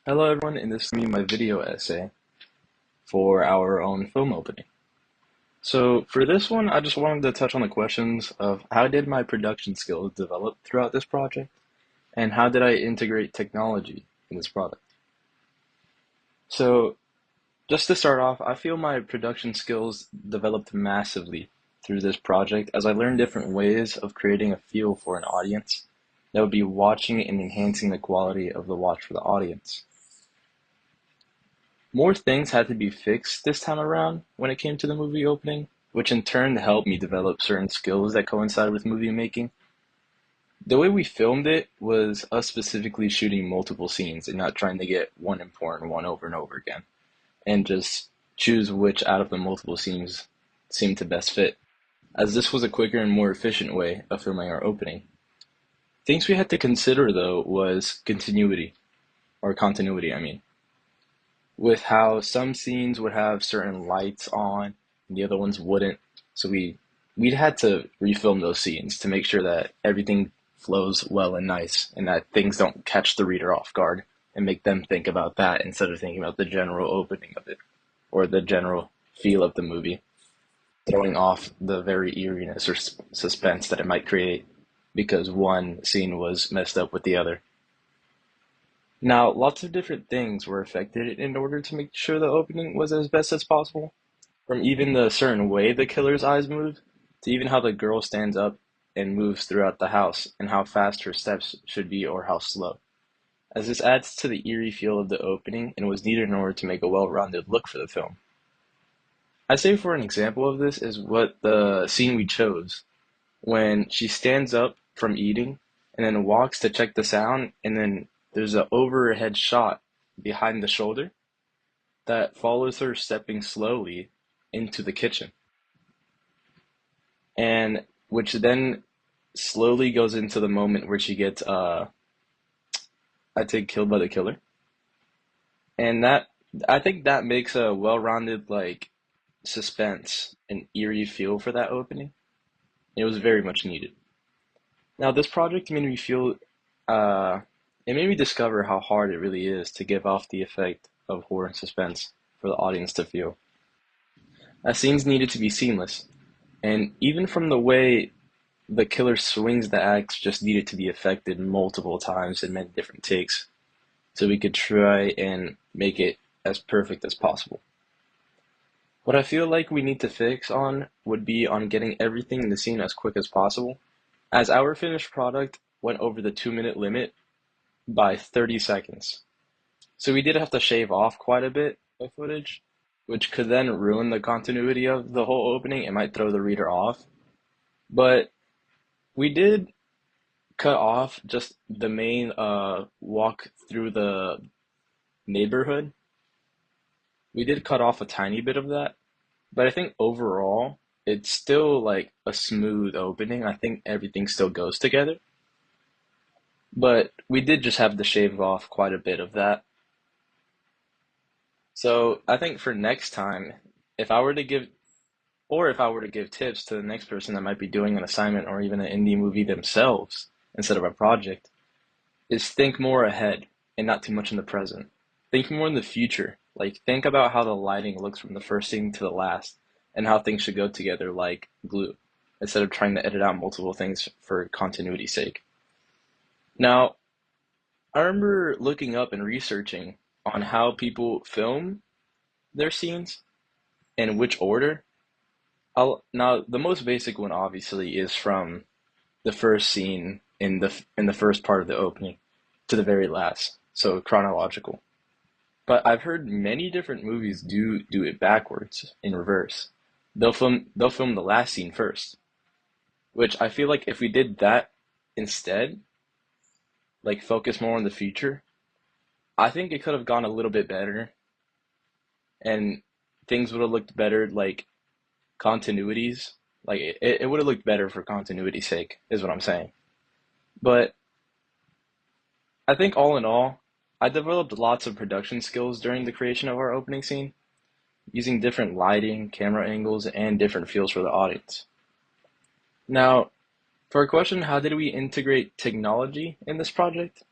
Hello everyone, and this is going to be my video essay for our own film opening. So for this one, I just wanted to touch on the questions of how did my production skills develop throughout this project, and how did I integrate technology in this product? So just to start off, I feel my production skills developed massively through this project as I learned different ways of creating a feel for an audience that would be watching and enhancing the quality of the watch for the audience. More things had to be fixed this time around when it came to the movie opening, which in turn helped me develop certain skills that coincide with movie making. The way we filmed it was us specifically shooting multiple scenes and not trying to get one important one over and over again, and just choose which out of the multiple scenes seemed to best fit, as this was a quicker and more efficient way of filming our opening. Things we had to consider though was continuity, I mean, with how some scenes would have certain lights on and the other ones wouldn't. So we'd had to refilm those scenes to make sure that everything flows well and nice and that things don't catch the reader off guard and make them think about that instead of thinking about the general opening of it or the general feel of the movie, throwing off the very eeriness or suspense that it might create because one scene was messed up with the other. Now, lots of different things were affected in order to make sure the opening was as best as possible, from even the certain way the killer's eyes move, to even how the girl stands up and moves throughout the house, and how fast her steps should be or how slow, as this adds to the eerie feel of the opening and was needed in order to make a well-rounded look for the film. I say for an example of this is what the scene we chose, when she stands up from eating and then walks to check the sound, and then there's an overhead shot behind the shoulder that follows her stepping slowly into the kitchen, and which then slowly goes into the moment where she gets, I think, killed by the killer. And that, I think that makes a well-rounded, like, suspense and eerie feel for that opening. It was very much needed. Now, this project made me feel, uh, it made me discover how hard it really is to give off the effect of horror and suspense for the audience to feel. As scenes needed to be seamless, and even from the way the killer swings the axe just needed to be affected multiple times in many different takes, so we could try and make it as perfect as possible. What I feel like we need to fix on would be on getting everything in the scene as quick as possible, as our finished product went over the 2 minute limit by 30 seconds. So we did have to shave off quite a bit of footage, which could then ruin the continuity of the whole opening. It might throw the reader off. But we did cut off just the main walk through the neighborhood. We did cut off a tiny bit of that, but I think overall it's still like a smooth opening. I think everything still goes together, but we did just have to shave off quite a bit of that. So I think for next time, if I were to give if I were to give tips to the next person that might be doing an assignment or even an indie movie themselves instead of a project, is think more ahead and not too much in the present. Think more in the future. Like, think about how the lighting looks from the first scene to the last and how things should go together like glue instead of trying to edit out multiple things for continuity's sake. Now, I remember looking up and researching on how people film their scenes and which order. Now, the most basic one obviously is from the first scene in the first part of the opening to the very last, so chronological. But I've heard many different movies do it backwards in reverse. They'll film the last scene first, which I feel like if we did that instead, like focus more on the future, I think it could have gone a little bit better and things would have looked better, like continuities. Like it would have looked better for continuity's sake, is what I'm saying. But I think all in all, I developed lots of production skills during the creation of our opening scene, using different lighting, camera angles, and different feels for the audience. Now, for a question, how did we integrate technology in this project?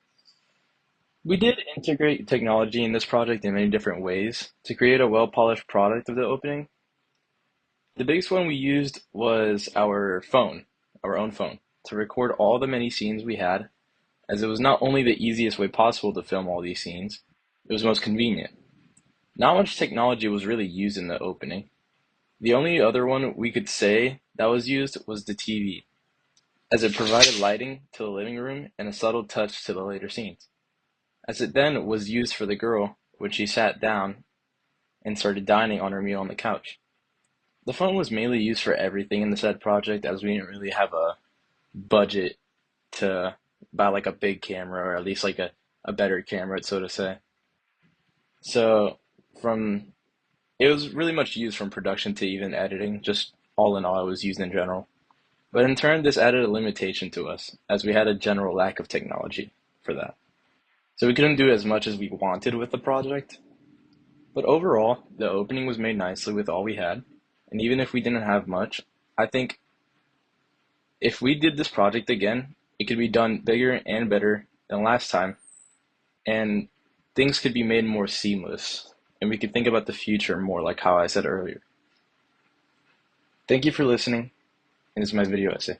We did integrate technology in this project in many different ways to create a well-polished product of the opening. The biggest one we used was our phone, our own phone, to record all the many scenes we had, as it was not only the easiest way possible to film all these scenes, it was most convenient. Not much technology was really used in the opening. The only other one we could say that was used was the TV, as it provided lighting to the living room and a subtle touch to the later scenes, as it then was used for the girl when she sat down and started dining on her meal on the couch. The phone was mainly used for everything in the said project, as we didn't really have a budget to buy like a big camera, or at least like a better camera, so to say. So from it was really much used from production to even editing, just all in all, it was used in general. But in turn, this added a limitation to us, as we had a general lack of technology for that. So we couldn't do as much as we wanted with the project. But overall, the opening was made nicely with all we had. And even if we didn't have much, I think if we did this project again, it could be done bigger and better than last time. And things could be made more seamless. And we could think about the future more, like how I said earlier. Thank you for listening, and this is my video essay.